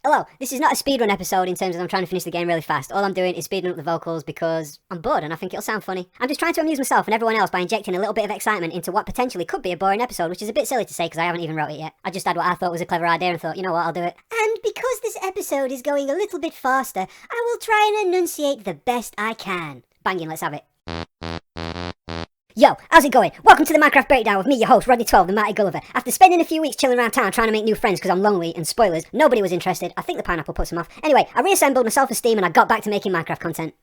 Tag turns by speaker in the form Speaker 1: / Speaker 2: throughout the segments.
Speaker 1: Hello, this is not a speedrun episode in terms of I'm trying to finish the game really fast. All I'm doing is speeding up the vocals because I'm bored and I think it'll sound funny. I'm just trying to amuse myself and everyone else by injecting a little bit of excitement into what potentially could be a boring episode, which is a bit silly to say because I haven't even wrote it yet. I just had what I thought was a clever idea and thought, you know what, I'll do it. And because this episode is going a little bit faster, I will try and enunciate the best I can. Banging, let's have it. Yo, how's it going? Welcome to the Minecraft Breakdown with me, your host, Rodney12, the Mighty Gulliver. After spending a few weeks chilling around town trying to make new friends because I'm lonely, and spoilers, nobody was interested. I think the pineapple puts them off. Anyway, I reassembled my self-esteem and I got back to making Minecraft content.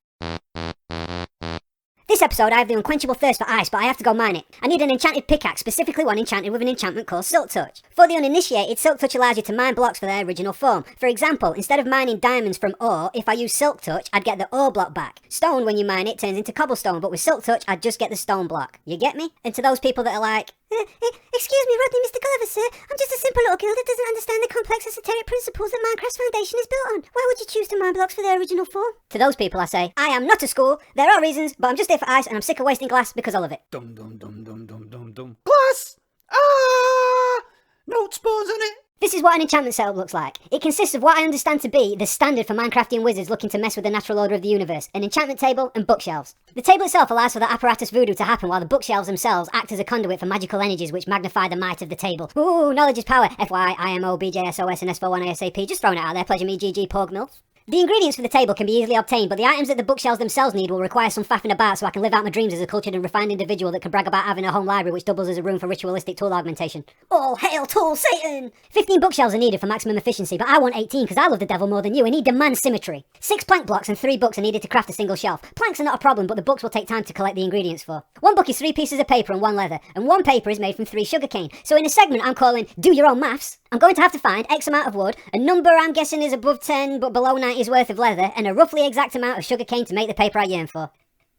Speaker 1: This episode I have the unquenchable thirst for ice, but I have to go mine it. I need an enchanted pickaxe, specifically one enchanted with an enchantment called Silk Touch. For the uninitiated, Silk Touch allows you to mine blocks for their original form. For example, instead of mining diamonds from ore, if I use Silk Touch, I'd get the ore block back. Stone, when you mine it, turns into cobblestone, but with Silk Touch, I'd just get the stone block. You get me? And to those people that are like, excuse me, Rodney, Mr. Gulliver, sir. I'm just a simple little girl that doesn't understand the complex esoteric principles that Minecraft's foundation is built on. Why would you choose to mine blocks for their original form? To those people I say, I am not a school. There are reasons, but I'm just here for ice and I'm sick of wasting glass because I love it.
Speaker 2: Dum dum dum dum dum dum dum. Glass! Ah! Note spawns on it!
Speaker 1: This is what an enchantment setup looks like. It consists of what I understand to be the standard for Minecraftian wizards looking to mess with the natural order of the universe, an enchantment table and bookshelves. The table itself allows for the apparatus voodoo to happen while the bookshelves themselves act as a conduit for magical energies which magnify the might of the table. Ooh, knowledge is power. FYI, IMO, BJSOS and S41 ASAP. Just throwing it out there. Pleasure me, GG, Porg Milf. The ingredients for the table can be easily obtained, but the items that the bookshelves themselves need will require some faffing about so I can live out my dreams as a cultured and refined individual that can brag about having a home library which doubles as a room for ritualistic tool augmentation. All hail Tool Satan! 15 bookshelves are needed for maximum efficiency, but I want 18 because I love the devil more than you and he demands symmetry. 6 plank blocks and 3 books are needed to craft a single shelf. Planks are not a problem, but the books will take time to collect the ingredients for. 1 book is 3 pieces of paper and 1 leather, and 1 paper is made from 3 sugarcane. So in a segment I'm calling Do Your Own Maths, I'm going to have to find X amount of wood, a number I'm guessing is above 10 but below 90's worth of leather, and a roughly exact amount of sugarcane to make the paper I yearn for.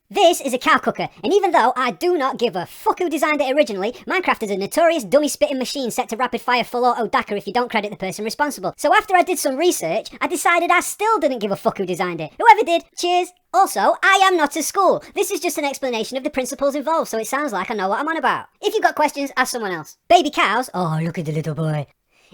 Speaker 1: This is a cow cooker, and even though I do not give a fuck who designed it originally, Minecraft is a notorious dummy spitting machine set to rapid fire full auto DACA if you don't credit the person responsible. So after I did some research, I decided I still didn't give a fuck who designed it. Whoever did, cheers. Also, I am not a school. This is just an explanation of the principles involved, so it sounds like I know what I'm on about. If you've got questions, ask someone else. Baby cows, oh look at the little boy.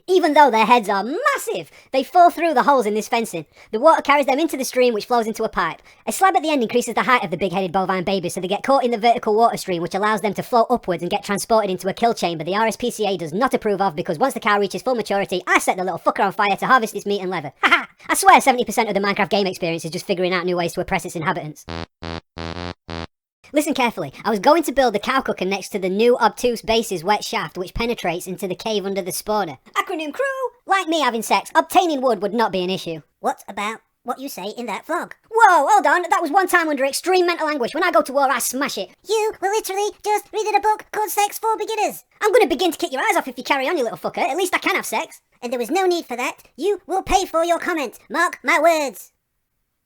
Speaker 1: Even though their heads are massive, they fall through the holes in this fencing. The water carries them into the stream which flows into a pipe. A slab at the end increases the height of the big-headed bovine babies so they get caught in the vertical water stream which allows them to float upwards and get transported into a kill chamber the RSPCA does not approve of because once the cow reaches full maturity, I set the little fucker on fire to harvest its meat and leather. Haha! I swear 70% of the Minecraft game experience is just figuring out new ways to oppress its inhabitants. Listen carefully, I was going to build the cow cooker next to the new obtuse base's wet shaft which penetrates into the cave under the spawner. Acronym crew! Like me having sex, obtaining wood would not be an issue. What about what you say in that vlog? Whoa, hold on, that was one time under extreme mental anguish. When I go to war, I smash it. You were literally just reading a book called Sex for Beginners. I'm gonna begin to kick your eyes off if you carry on, you little fucker. At least I can have sex. And there was no need for that. You will pay for your comment. Mark my words.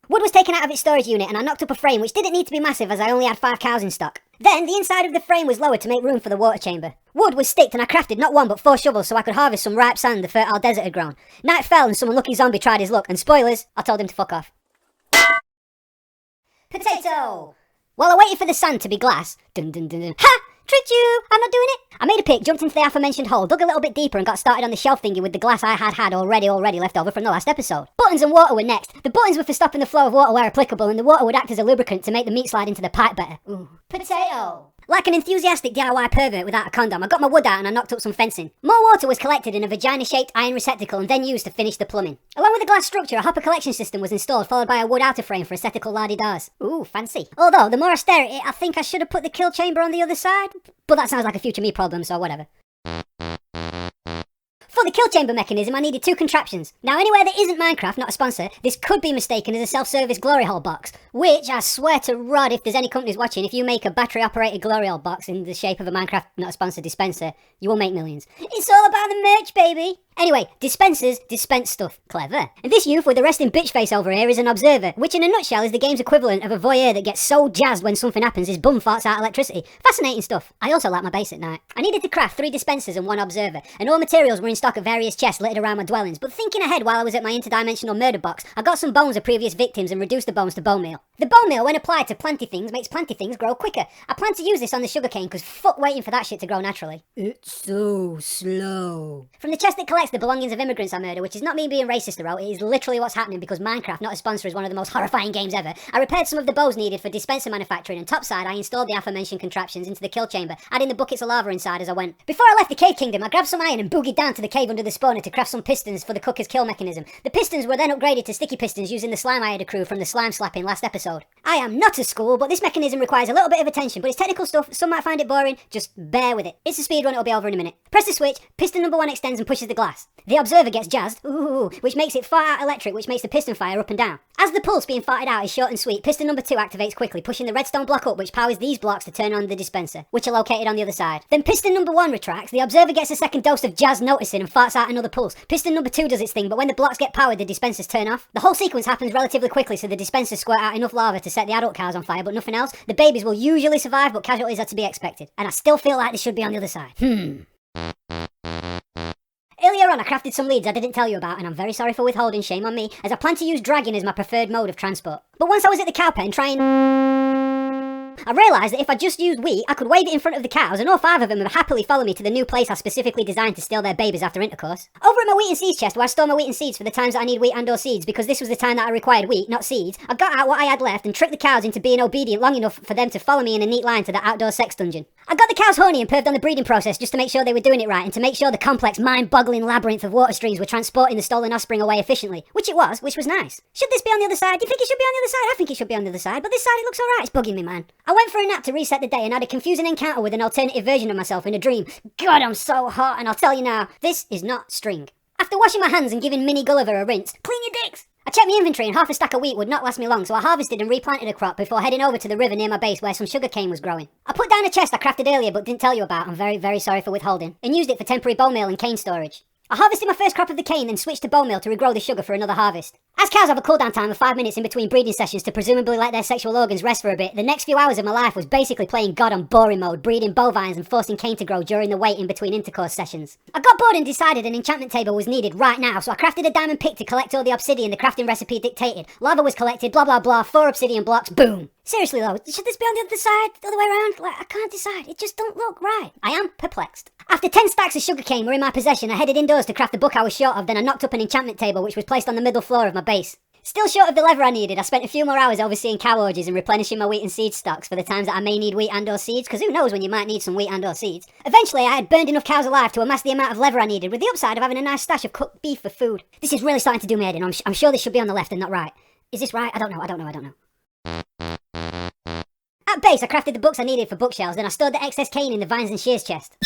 Speaker 1: Wood was taken out of its storage unit and I knocked up a frame which didn't need to be massive as I only had 5 cows in stock. Then the inside of the frame was lowered to make room for the water chamber. Wood was sticked and I crafted not 1 but 4 shovels so I could harvest some ripe sand the fertile desert had grown. Night fell and some unlucky zombie tried his luck and spoilers, I told him to fuck off. Potato! While I waited for the sand to be glass, dun dun dun dun, ha! Tricked you! I'm not doing it! I made a pick, jumped into the aforementioned hole, dug a little bit deeper and got started on the shelf thingy with the glass I had already left over from the last episode. Buttons and water were next. The buttons were for stopping the flow of water where applicable and the water would act as a lubricant to make the meat slide into the pipe better. Ooh. Potato! Like an enthusiastic DIY pervert without a condom, I got my wood out and I knocked up some fencing. More water was collected in a vagina-shaped iron receptacle and then used to finish the plumbing. Along with the glass structure, a hopper collection system was installed, followed by a wood outer frame for aesthetical la-di-das. Ooh, fancy. Although, the more austerity, I think I should have put the kill chamber on the other side. But that sounds like a future me problem, so whatever. For the kill chamber mechanism, I needed 2 contraptions. Now, anywhere that isn't Minecraft, not a sponsor, this could be mistaken as a self-service glory hole box, which I swear to Rod, if there's any companies watching, if you make a battery-operated glory hole box in the shape of a Minecraft, not a sponsor, dispenser, you will make millions. It's all about the merch, baby! Anyway, dispensers dispense stuff. Clever. And this youth with the resting bitch face over here is an observer, which in a nutshell is the game's equivalent of a voyeur that gets so jazzed when something happens his bum farts out electricity. Fascinating stuff. I also like my base at night. I needed to craft 3 dispensers and 1 observer, and all materials were in stock at various chests littered around my dwellings, but thinking ahead while I was at my interdimensional murder box, I got some bones of previous victims and reduced the bones to bone meal. The bone meal, when applied to planty things, makes planty things grow quicker. I plan to use this on the sugarcane because fuck waiting for that shit to grow naturally. It's so slow. From the chest that collects the belongings of immigrants I murder, which is not me being racist or out, it is literally what's happening because Minecraft, not a sponsor, is one of the most horrifying games ever. I repaired some of the bows needed for dispenser manufacturing, and topside I installed the aforementioned contraptions into the kill chamber, adding the buckets of lava inside as I went. Before I left the cave kingdom, I grabbed some iron and boogied down to the cave under the spawner to craft some pistons for the cooker's kill mechanism. The pistons were then upgraded to sticky pistons using the slime I had accrued from the slime slapping last episode. I am not a school, but this mechanism requires a little bit of attention, but it's technical stuff, some might find it boring, just bear with it. It's a speedrun, it'll be over in a minute. Press the switch, piston number 1 extends and pushes the glass. The observer gets jazzed, which makes it fart out electric, which makes the piston fire up and down. As the pulse being farted out is short and sweet, piston number 2 activates quickly, pushing the redstone block up, which powers these blocks to turn on the dispenser, which are located on the other side. Then piston number 1 retracts, the observer gets a second dose of jazz noticing and farts out another pulse. Piston number 2 does its thing, but when the blocks get powered, the dispensers turn off. The whole sequence happens relatively quickly, so the dispensers squirt out enough lava to set the adult cows on fire, but nothing else. The babies will usually survive, but casualties are to be expected. And I still feel like they should be on the other side. Earlier on I crafted some leads I didn't tell you about, and I'm very sorry for withholding, shame on me, as I plan to use dragging as my preferred mode of transport. But once I was at the cow pen I realised that if I just used wheat, I could wave it in front of the cows and all 5 of them would happily follow me to the new place I specifically designed to steal their babies after intercourse. Over at my wheat and seeds chest, where I store my wheat and seeds for the times that I need wheat and or seeds, because this was the time that I required wheat, not seeds, I got out what I had left and tricked the cows into being obedient long enough for them to follow me in a neat line to the outdoor sex dungeon. I got the cows horny and perved on the breeding process just to make sure they were doing it right and to make sure the complex, mind-boggling labyrinth of water streams were transporting the stolen offspring away efficiently, which was nice. Should this be on the other side? Do you think it should be on the other side? I think it should be on the other side, but this side it looks alright, it's bugging me, man. I went for a nap to reset the day and had a confusing encounter with an alternative version of myself in a dream. God, I'm so hot, and I'll tell you now, this is not string. After washing my hands and giving mini Gulliver a rinse, clean your dicks! I checked my inventory and half a stack of wheat would not last me long, so I harvested and replanted a crop before heading over to the river near my base where some sugarcane was growing. I put down a chest I crafted earlier but didn't tell you about, I'm very, very sorry for withholding, and used it for temporary bone meal and cane storage. I harvested my first crop of the cane, then switched to bone meal to regrow the sugar for another harvest. As cows have a cooldown time of 5 minutes in between breeding sessions to presumably let their sexual organs rest for a bit, the next few hours of my life was basically playing God on boring mode, breeding bovines and forcing cane to grow during the wait in between intercourse sessions. I got bored and decided an enchantment table was needed right now, so I crafted a diamond pick to collect all the obsidian the crafting recipe dictated. Lava was collected, blah blah blah, 4 obsidian blocks, boom! Seriously though, should this be on the other side, the other way around? I can't decide, it just don't look right. I am perplexed. After 10 stacks of sugarcane were in my possession, I headed indoors to craft the book I was short of, then I knocked up an enchantment table which was placed on the middle floor of my base. Still short of the leather I needed, I spent a few more hours overseeing cow orgies and replenishing my wheat and seed stocks for the times that I may need wheat and or seeds, because who knows when you might need some wheat and or seeds. Eventually I had burned enough cows alive to amass the amount of leather I needed, with the upside of having a nice stash of cooked beef for food. This is really starting to do me head in, I'm sure this should be on the left and not right. Is this right? I don't know. At base I crafted the books I needed for bookshelves, then I stored the excess cane in the vines and shears chest.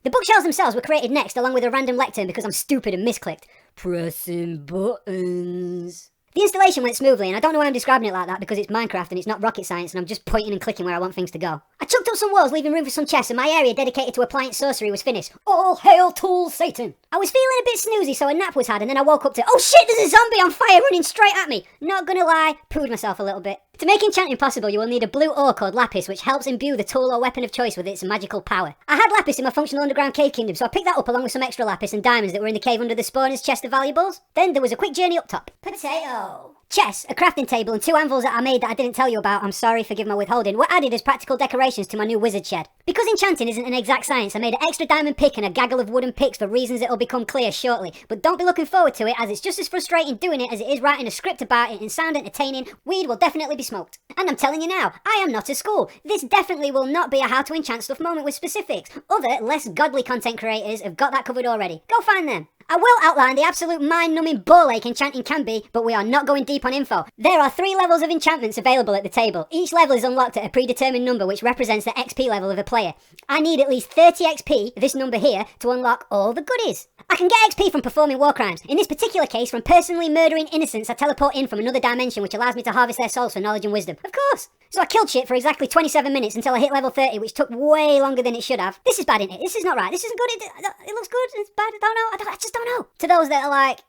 Speaker 1: The bookshelves themselves were created next, along with a random lectern because I'm stupid and misclicked. Pressing buttons. The installation went smoothly, and I don't know why I'm describing it like that because it's Minecraft and it's not rocket science and I'm just pointing and clicking where I want things to go. I chucked up some walls, leaving room for some chests, and my area dedicated to appliance sorcery was finished. All hail Tool Satan! I was feeling a bit snoozy, so a nap was had, and then I woke up to, oh shit, there's a zombie on fire running straight at me! Not gonna lie, pooed myself a little bit. To make enchanting possible, you will need a blue ore called lapis, which helps imbue the tool or weapon of choice with its magical power. I had lapis in my functional underground cave kingdom, so I picked that up along with some extra lapis and diamonds that were in the cave under the spawner's chest of valuables. Then there was a quick journey up top. Potato! Chess, a crafting table, and 2 anvils that I made that I didn't tell you about, I'm sorry, forgive my withholding, were added as practical decorations to my new wizard shed. Because enchanting isn't an exact science, I made an extra diamond pick and a gaggle of wooden picks for reasons it'll become clear shortly, but don't be looking forward to it as it's just as frustrating doing it as it is writing a script about it and sound entertaining. Weed will definitely be smoked. And I'm telling you now, I am not a school. This definitely will not be a how to enchant stuff moment with specifics. Other, less godly content creators have got that covered already. Go find them. I will outline the absolute mind-numbing ball ache enchanting can be, but we are not going deep on info. There are 3 levels of enchantments available at the table. Each level is unlocked at a predetermined number which represents the XP level of a player. I need at least 30 XP, this number here, to unlock all the goodies. I can get XP from performing war crimes. In this particular case, from personally murdering innocents I teleport in from another dimension which allows me to harvest their souls for knowledge and wisdom. Of course! So I killed shit for exactly 27 minutes until I hit level 30, which took way longer than it should have. This is bad, isn't it? This is not right. This isn't good. It looks good. It's bad. I don't know. I just don't know. To those that are like,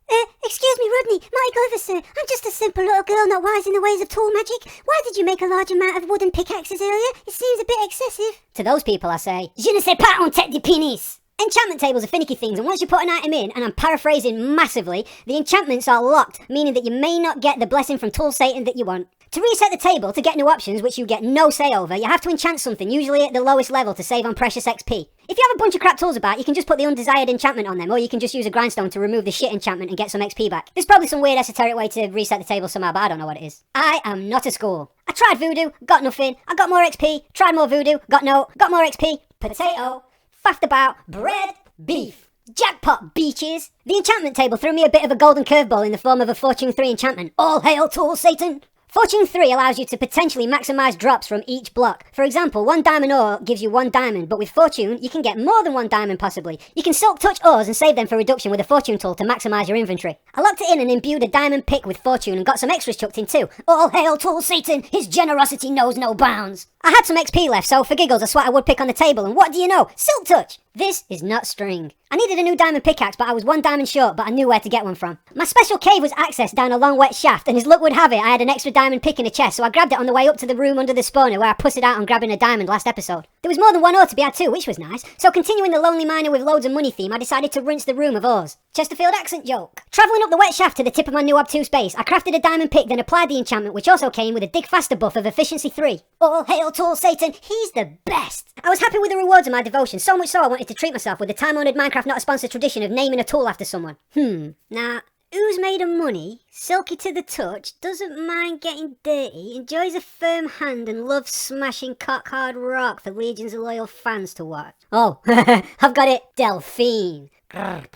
Speaker 1: excuse me, Rodney, Mighty Gulliver, sir. I'm just a simple little girl not wise in the ways of tool magic. Why did you make a large amount of wooden pickaxes earlier? It seems a bit excessive. To those people I say, je ne sais pas on tête de pénis. Enchantment tables are finicky things, and once you put an item in, and I'm paraphrasing massively, the enchantments are locked, meaning that you may not get the blessing from Tool Satan that you want. To reset the table, to get new options which you get no say over, you have to enchant something, usually at the lowest level, to save on precious XP. If you have a bunch of crap tools about, you can just put the undesired enchantment on them, or you can just use a grindstone to remove the shit enchantment and get some XP back. There's probably some weird esoteric way to reset the table somehow, but I don't know what it is. I am not a school. I tried voodoo, got nothing, I got more XP, tried more voodoo, got more XP, potato, faffed about, bread, beef. Jackpot, beaches! The enchantment table threw me a bit of a golden curveball in the form of a Fortune 3 enchantment. All hail Tool Satan! Fortune 3 allows you to potentially maximise drops from each block. For example, 1 diamond ore gives you 1 diamond, but with Fortune, you can get more than 1 diamond possibly. You can silk touch ores and save them for reduction with a Fortune tool to maximise your inventory. I locked it in and imbued a diamond pick with Fortune and got some extras chucked in too. All hail Tool Satan! His generosity knows no bounds! I had some XP left, so for giggles I swat a wood pick on the table, and what do you know? Silk touch! This is not string. I needed a new diamond pickaxe, but I was 1 diamond short, but I knew where to get one from. My special cave was accessed down a long wet shaft, and as luck would have it, I had an extra diamond pick in a chest, so I grabbed it on the way up to the room under the spawner where I pussied out on grabbing a diamond last episode. There was more than 1 ore to be had too, which was nice, so continuing the lonely miner with loads of money theme, I decided to rinse the room of ores. Chesterfield accent joke. Travelling up the wet shaft to the tip of my new obtuse base, I crafted a diamond pick, then applied the enchantment, which also came with a dig faster buff of efficiency 3. All hail Tool Satan, he's the best! I was happy with the rewards of my devotion, so much so I wanted to treat myself with the time-honoured Minecraft Not a Sponsor tradition of naming a tool after someone. Now, who's made of money, silky to the touch, doesn't mind getting dirty, enjoys a firm hand and loves smashing cock-hard rock for legions of loyal fans to watch? Oh, I've got it, Delphine. I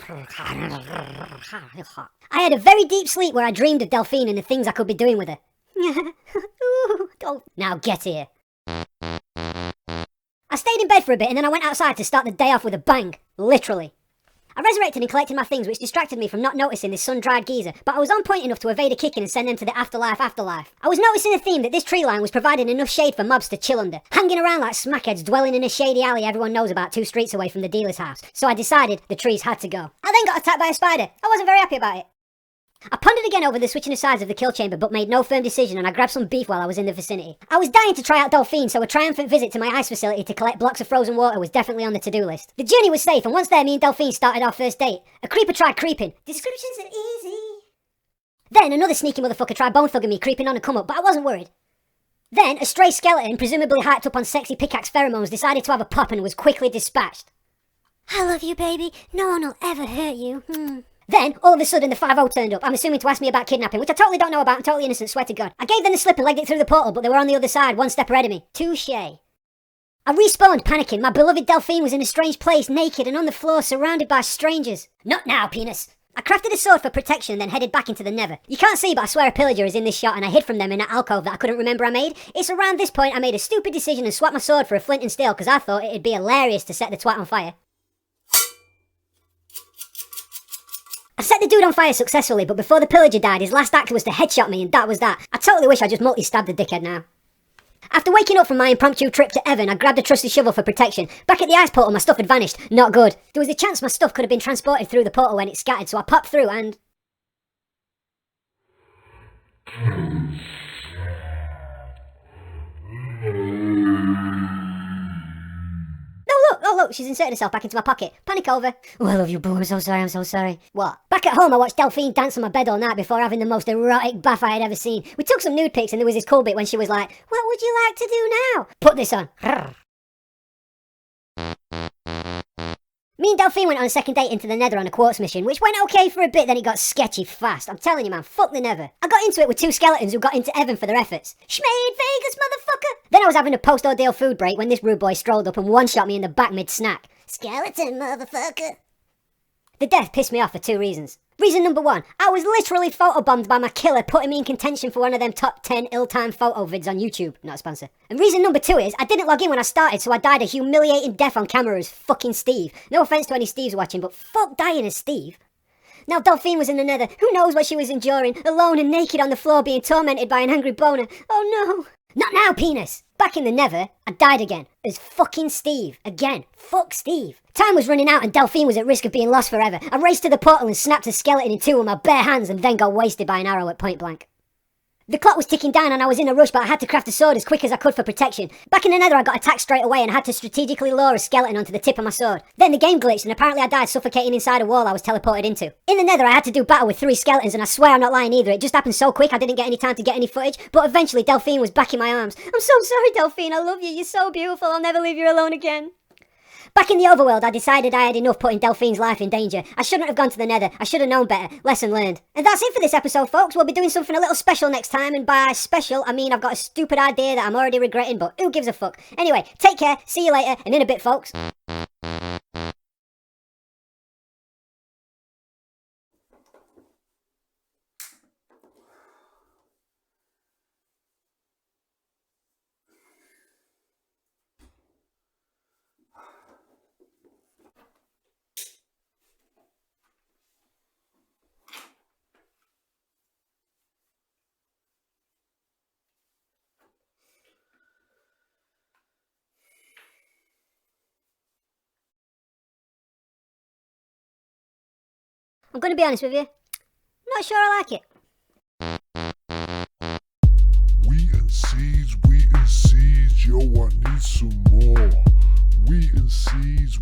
Speaker 1: had a very deep sleep where I dreamed of Delphine and the things I could be doing with her. Now get here. I stayed in bed for a bit and then I went outside to start the day off with a bang. Literally. I resurrected and collected my things, which distracted me from not noticing this sun-dried geezer, but I was on point enough to evade a kicking and send them to the afterlife. I was noticing a theme that this tree line was providing enough shade for mobs to chill under, hanging around like smackheads dwelling in a shady alley everyone knows about 2 streets away from the dealer's house, so I decided the trees had to go. I then got attacked by a spider. I wasn't very happy about it. I pondered again over the switching asides of the kill chamber but made no firm decision, and I grabbed some beef while I was in the vicinity. I was dying to try out Delphine, so a triumphant visit to my ice facility to collect blocks of frozen water was definitely on the to-do list. The journey was safe, and once there me and Delphine started our first date. A creeper tried creeping. Descriptions are easy. Then another sneaky motherfucker tried bone thugging me creeping on a come up, but I wasn't worried. Then a stray skeleton, presumably hyped up on sexy pickaxe pheromones, decided to have a pop and was quickly dispatched. I love you, baby. No one will ever hurt you. Then, all of a sudden, the 5-0 turned up, I'm assuming to ask me about kidnapping, which I totally don't know about, I'm totally innocent, swear to God. I gave them the slip and legged it through the portal, but they were on the other side, 1 step ahead of me. Touché. I respawned, panicking. My beloved Delphine was in a strange place, naked and on the floor, surrounded by strangers. Not now, penis. I crafted a sword for protection and then headed back into the nether. You can't see, but I swear a pillager is in this shot, and I hid from them in that alcove that I couldn't remember I made. It's around this point I made a stupid decision and swapped my sword for a flint and steel, because I thought it'd be hilarious to set the twat on fire. I set the dude on fire successfully, but before the pillager died, his last act was to headshot me, and that was that. I totally wish I just multi-stabbed the dickhead now. After waking up from my impromptu trip to Evan, I grabbed a trusty shovel for protection. Back at the ice portal, my stuff had vanished. Not good. There was a chance my stuff could have been transported through the portal when it scattered, so I popped through and... Oh look, she's inserted herself back into my pocket. Panic over. Oh, I love you, boo, I'm so sorry. What? Back at home, I watched Delphine dance on my bed all night before having the most erotic bath I had ever seen. We took some nude pics and there was this cool bit when she was like, what would you like to do now? Put this on. Me and Delphine went on a second date into the nether on a quartz mission, which went okay for a bit, then it got sketchy fast. I'm telling you, man, fuck the nether. I got into it with 2 skeletons who got into Evan for their efforts. Schmade Vegas, motherfucker! Then I was having a post-ordeal food break when this rude boy strolled up and one-shot me in the back mid-snack. Skeleton, motherfucker! The death pissed me off for 2 reasons. Reason number 1, I was literally photobombed by my killer, putting me in contention for one of them top 10 ill-timed photo vids on YouTube. Not a sponsor. And reason number 2 is, I didn't log in when I started, so I died a humiliating death on camera as fucking Steve. No offense to any Steves watching, but fuck dying as Steve. Now Delphine was in the nether. Who knows what she was enduring, alone and naked on the floor being tormented by an angry boner. Oh no. Not now, penis! Back in the nether, I died again. As fucking Steve. Again. Fuck Steve. Time was running out and Delphine was at risk of being lost forever. I raced to the portal and snapped a skeleton in 2 with my bare hands and then got wasted by an arrow at point blank. The clock was ticking down and I was in a rush, but I had to craft a sword as quick as I could for protection. Back in the nether I got attacked straight away and I had to strategically lower a skeleton onto the tip of my sword. Then the game glitched and apparently I died suffocating inside a wall I was teleported into. In the nether I had to do battle with 3 skeletons and I swear I'm not lying either, it just happened so quick I didn't get any time to get any footage, but eventually Delphine was back in my arms. I'm so sorry Delphine, I love you, you're so beautiful, I'll never leave you alone again. Back in the overworld, I decided I had enough putting Delphine's life in danger. I shouldn't have gone to the nether. I should have known better. Lesson learned. And that's it for this episode, folks. We'll be doing something a little special next time. And by special, I mean I've got a stupid idea that I'm already regretting, but who gives a fuck? Anyway, take care, see you later, and in a bit, folks. I'm gonna be honest with you. Not sure I like it.
Speaker 3: Wheat and seeds, yo, I need some more. Wheat and seeds,